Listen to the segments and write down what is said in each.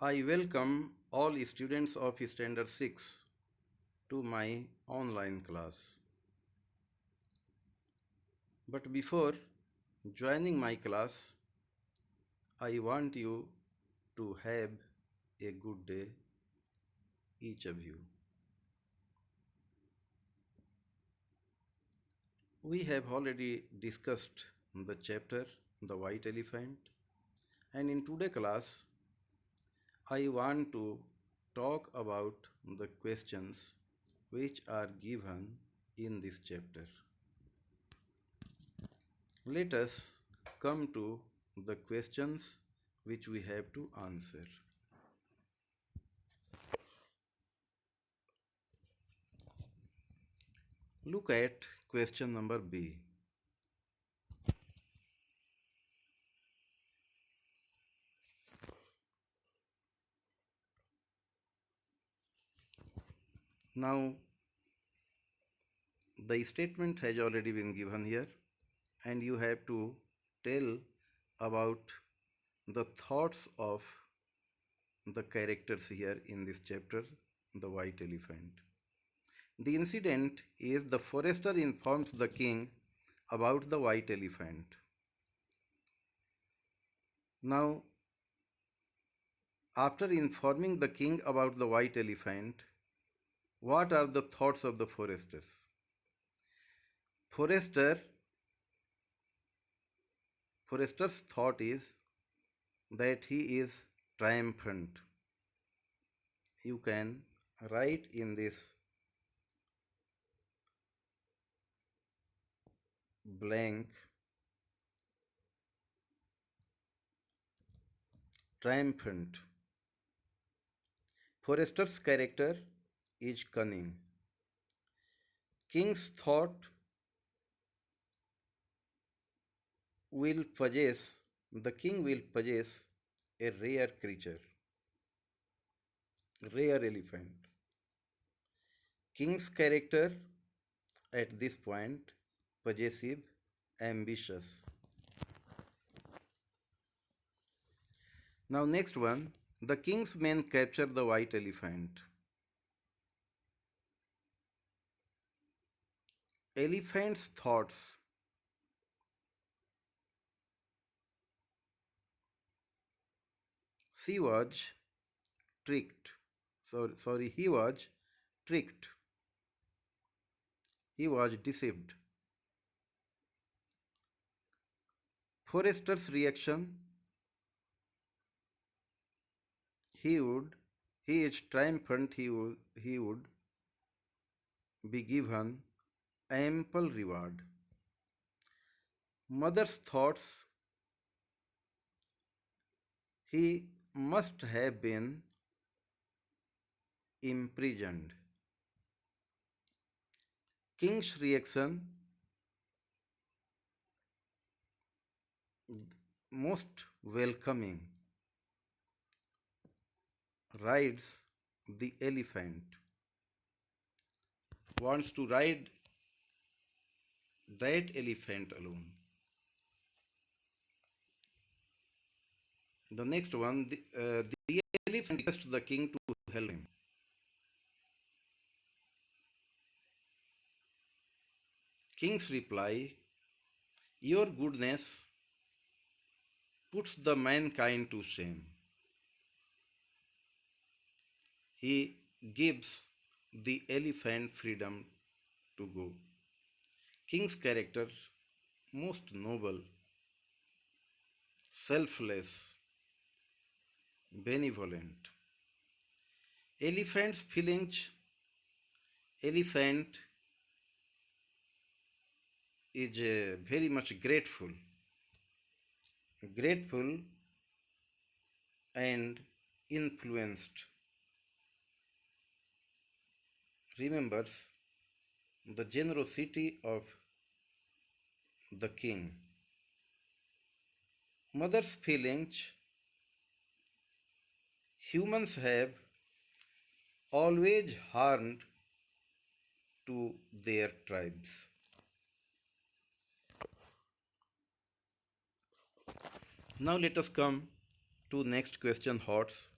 I welcome all students of Standard 6 to my online class. But before joining my class, I want you to have a good day, each of you. We have already discussed the chapter The White Elephant, and in today's class, I want to talk about the questions which are given in this chapter. Let us come to the questions which we have to answer. Look at question number B. Now, the statement has already been given here, and you have to tell about the thoughts of the characters here in this chapter, The White Elephant. The incident is the forester informs the king about the white elephant. Now, after informing the king about the white elephant, what are the thoughts of the foresters? Forester's thought is that he is triumphant. You can write in this blank triumphant. Forester's character is cunning. King's thought the king will possess a rare creature, rare elephant. King's character at this point possessive, ambitious. Now next one, the king's men capture the white elephant. Elephant's thoughts. She was tricked. He was tricked. He was deceived. Forester's reaction, he is triumphant, he would be given ample reward. Mother's thoughts, he must have been imprisoned. King's reaction, most welcoming, rides the elephant, wants to ride that elephant alone. The next one, the elephant requests the king to help him. King's reply, your goodness puts the mankind to shame. He gives the elephant freedom to go. King's character, most noble, selfless, benevolent. Elephant's feelings, elephant is very much grateful and influenced. Remembers the generosity of the king. Mother's feelings, humans have always harmed to their tribes. Now let us come to next question, thoughts.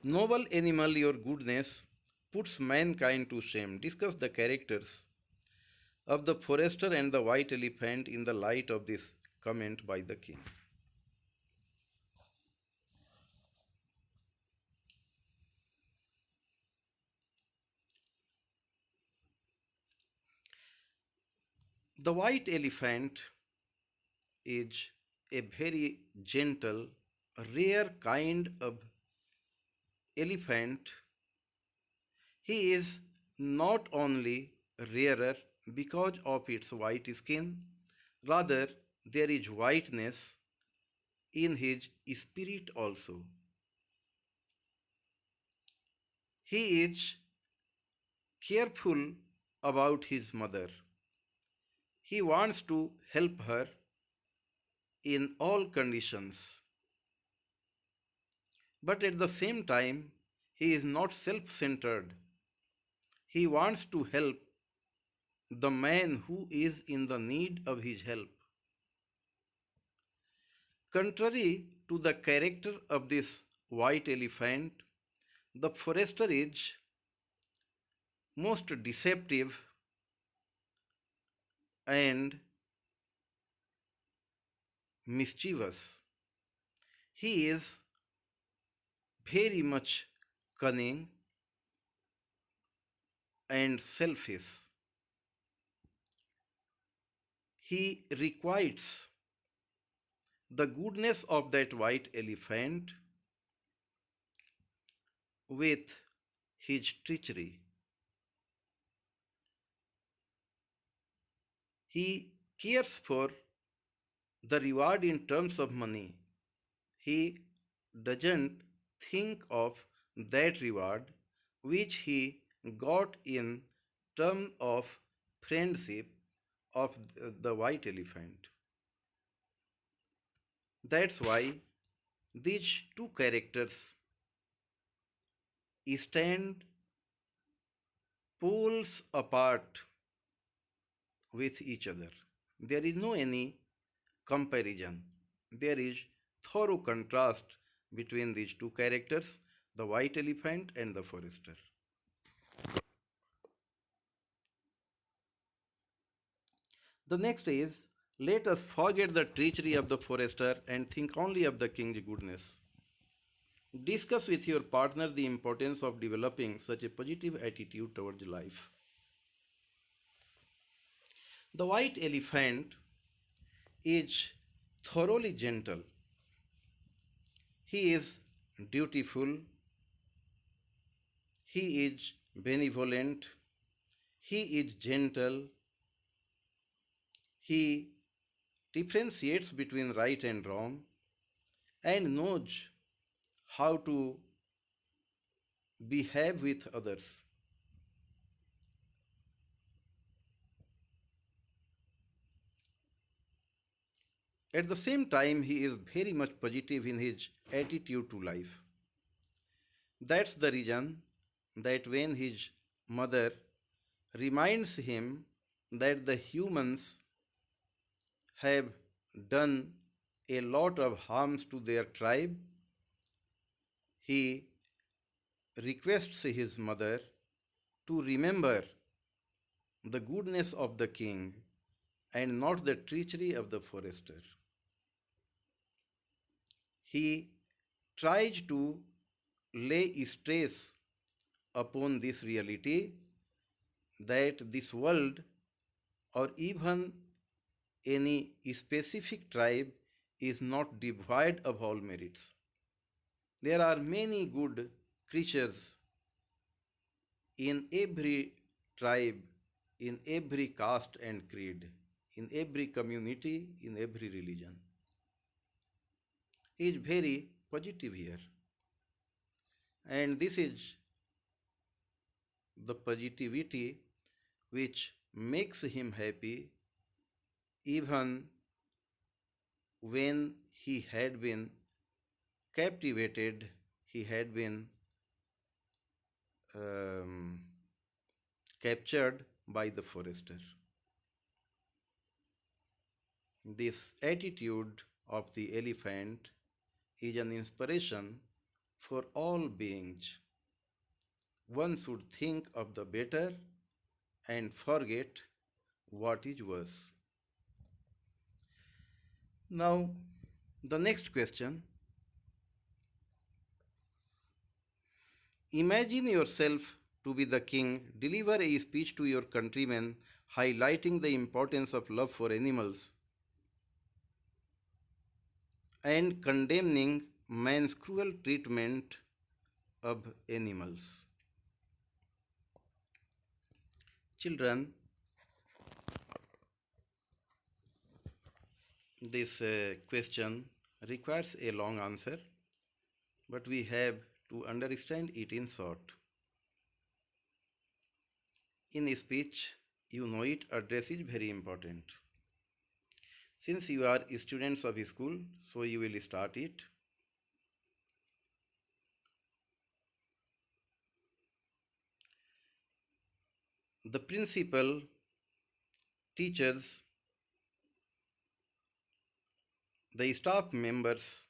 Noble animal, your goodness puts mankind to shame. Discuss the characters of the forester and the white elephant in the light of this comment by the king. The white elephant is a very gentle, rare kind of elephant. He is not only rarer because of its white skin, rather, there is whiteness in his spirit also. He is careful about his mother. He wants to help her in all conditions. But at the same time, he is not self centered. He wants to help the man who is in the need of his help. Contrary to the character of this white elephant, the forester is most deceptive and mischievous. He is very much cunning and selfish. He requites the goodness of that white elephant with his treachery. He cares for the reward in terms of money. He doesn't think of that reward which he got in terms of friendship of the white elephant. That's why these two characters stand poles apart with each other. There is no any comparison. There is thorough contrast between these two characters, the white elephant and the forester. The next is, let us forget the treachery of the forester and think only of the king's goodness. Discuss with your partner the importance of developing such a positive attitude towards life. The white elephant is thoroughly gentle. He is dutiful. He is benevolent. He is gentle. He differentiates between right and wrong and knows how to behave with others. At the same time, he is very much positive in his attitude to life. That's the reason that when his mother reminds him that the humans have done a lot of harms to their tribe, he requests his mother to remember the goodness of the king and not the treachery of the forester. He tries to lay stress upon this reality that this world or even any specific tribe is not devoid of all merits. There are many good creatures in every tribe, in every caste and creed, in every community, in every religion. He is very positive here. And this is the positivity which makes him happy even when he had been captivated, he had been um, captured by the forester. This attitude of the elephant is an inspiration for all beings. One should think of the better and forget what is worse. Now, the next question. Imagine yourself to be the king, deliver a speech to your countrymen highlighting the importance of love for animals and condemning man's cruel treatment of animals. Children, this question requires a long answer, but we have to understand it in short. In speech, you know it, address is very important. Since you are students of school, so you will start it. The principal, teachers, the staff members,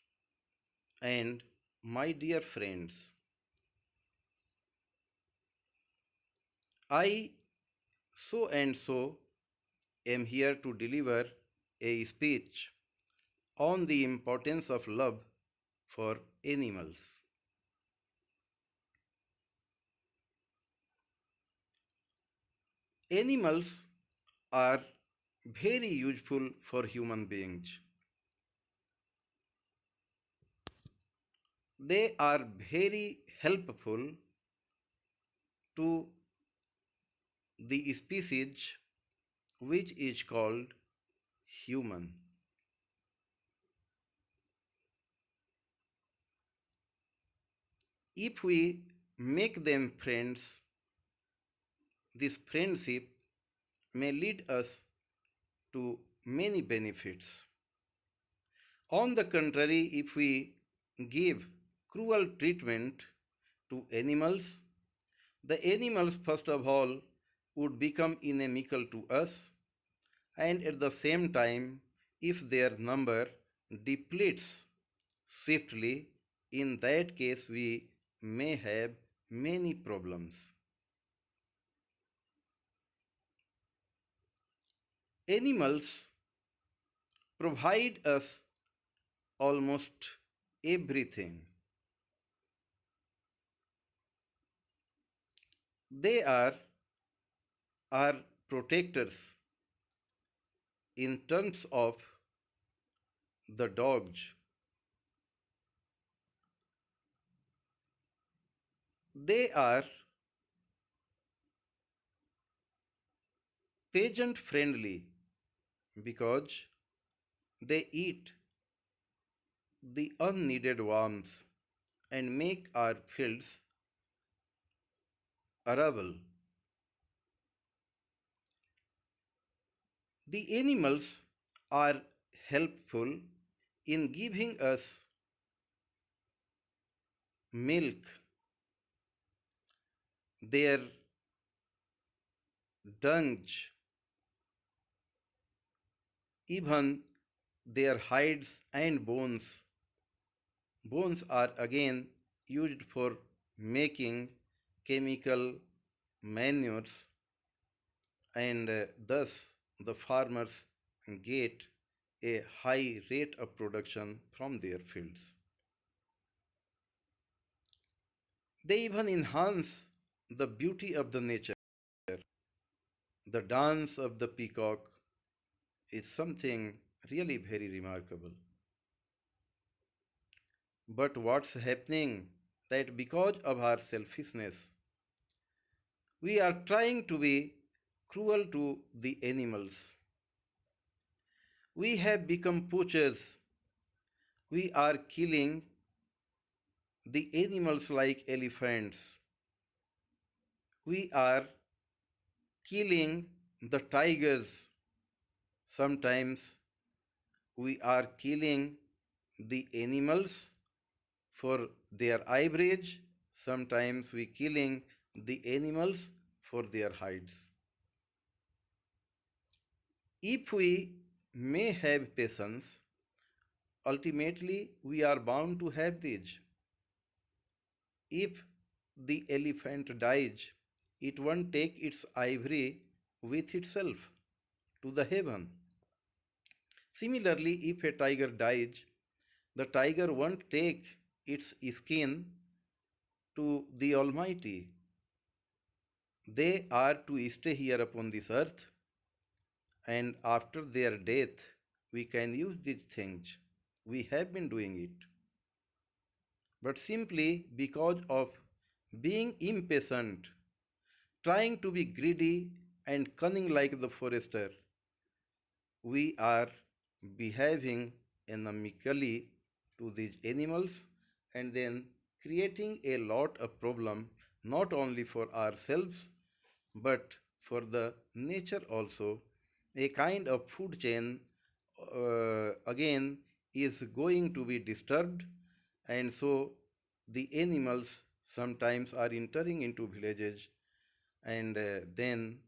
and my dear friends, I so and so am here to deliver a speech on the importance of love for animals. Animals are very useful for human beings. They are very helpful to the species which is called human. If we make them friends, this friendship may lead us to many benefits. On the contrary, if we give cruel treatment to animals, the animals, first of all, would become inimical to us, and at the same time, if their number depletes swiftly, in that case, we may have many problems. Animals provide us almost everything. They are our protectors in terms of the dogs. They are patient friendly because they eat the unneeded worms and make our fields arable. The animals are helpful in giving us milk. Their dung, even their hides and bones. Bones are again used for making chemical manures, and thus the farmers get a high rate of production from their fields. They even enhance the beauty of the nature. The dance of the peacock is something really very remarkable. But what's happening that because of our selfishness, we are trying to be cruel to the animals. We have become poachers. We are killing the animals like elephants. We are killing the tigers. Sometimes we are killing the animals for their ivories. Sometimes we killing the animals for their hides. If we may have patience, ultimately we are bound to have these. If the elephant dies, it won't take its ivory with itself to the heaven. Similarly, if a tiger dies, the tiger won't take its skin to the Almighty. They are to stay here upon this earth, and after their death, we can use these things. We have been doing it. But simply because of being impatient, trying to be greedy and cunning like the forester, we are behaving economically to these animals and then creating a lot of problem not only for ourselves but for the nature also. A kind of food chain again is going to be disturbed, and so the animals sometimes are entering into villages, and then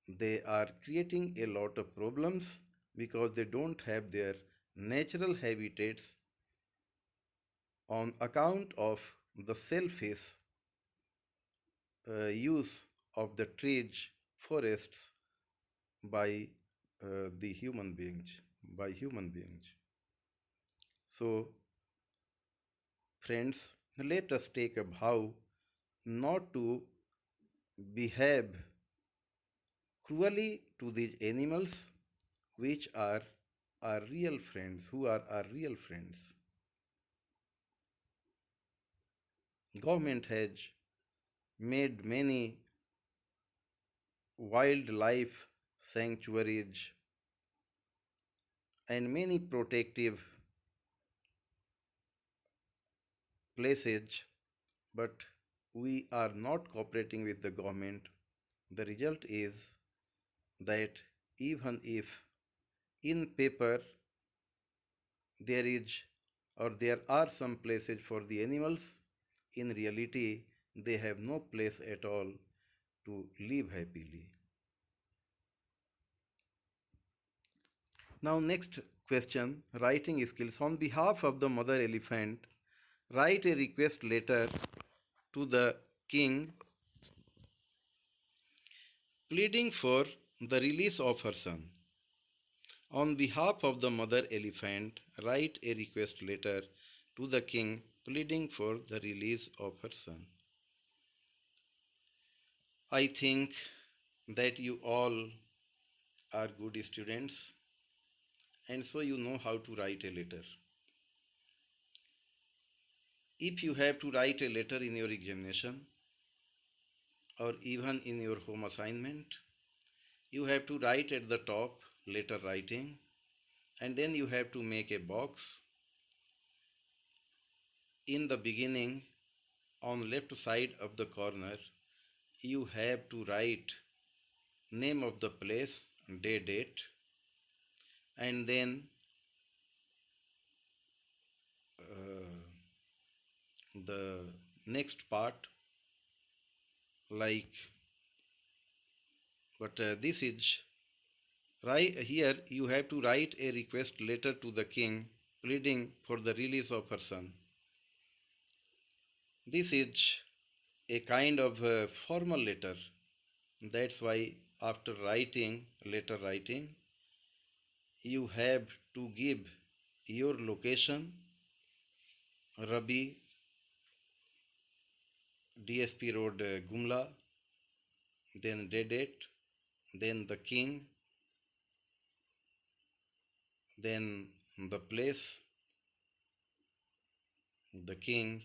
they are creating a lot of problems because they don't have their natural habitats on account of the selfish use of the trees, forests by the human beings, by human beings. So, friends, let us take a vow not to behave cruelly to these animals, which are our real friends, who are our real friends. Government has made many wildlife sanctuaries and many protective places, but we are not cooperating with the government. The result is that even if in paper there is or there are some places for the animals, in reality they have no place at all to live happily. Now, next question, writing skills. On behalf of the mother elephant, write a request letter to the king pleading for the release of her son. On behalf of the mother elephant, write a request letter to the king pleading for the release of her son. I think that you all are good students, and so you know how to write a letter. If you have to write a letter in your examination or even in your home assignment, you have to write at the top letter writing, and then you have to make a box. In the beginning, on left side of the corner, you have to write name of the place, day, date, and then the next part, like, but this is right here. You have to write a request letter to the king pleading for the release of her son. This is a kind of a formal letter. That's why after writing letter writing, you have to give your location, Rabi, DSP Road, Gumla, then date, then the king, then the place, the king,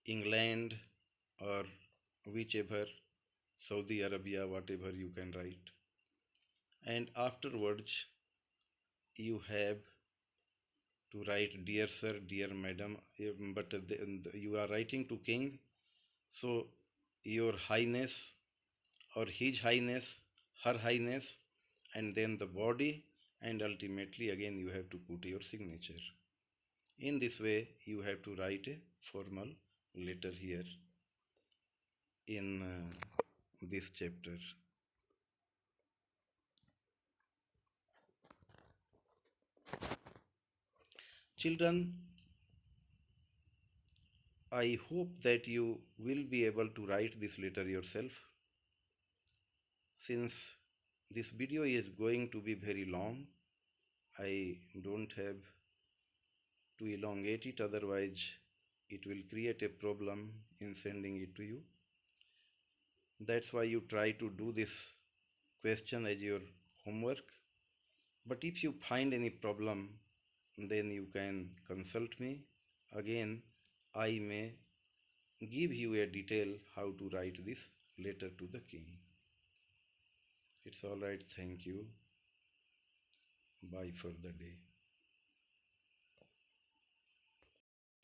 England, or whichever, Saudi Arabia, whatever you can write. And afterwards, you have to write dear sir, dear madam, but you are writing to king, so your highness or his highness, her highness, and then the body, and ultimately again you have to put your signature. In this way, you have to write a formal letter here in this chapter. Children, I hope that you will be able to write this letter yourself. Since this video is going to be very long, I don't have to elongate it, otherwise it will create a problem in sending it to you. That's why you try to do this question as your homework. But if you find any problem, then you can consult me. Again, I may give you a detail how to write this letter to the king. It's all right. Thank you. Bye for the day.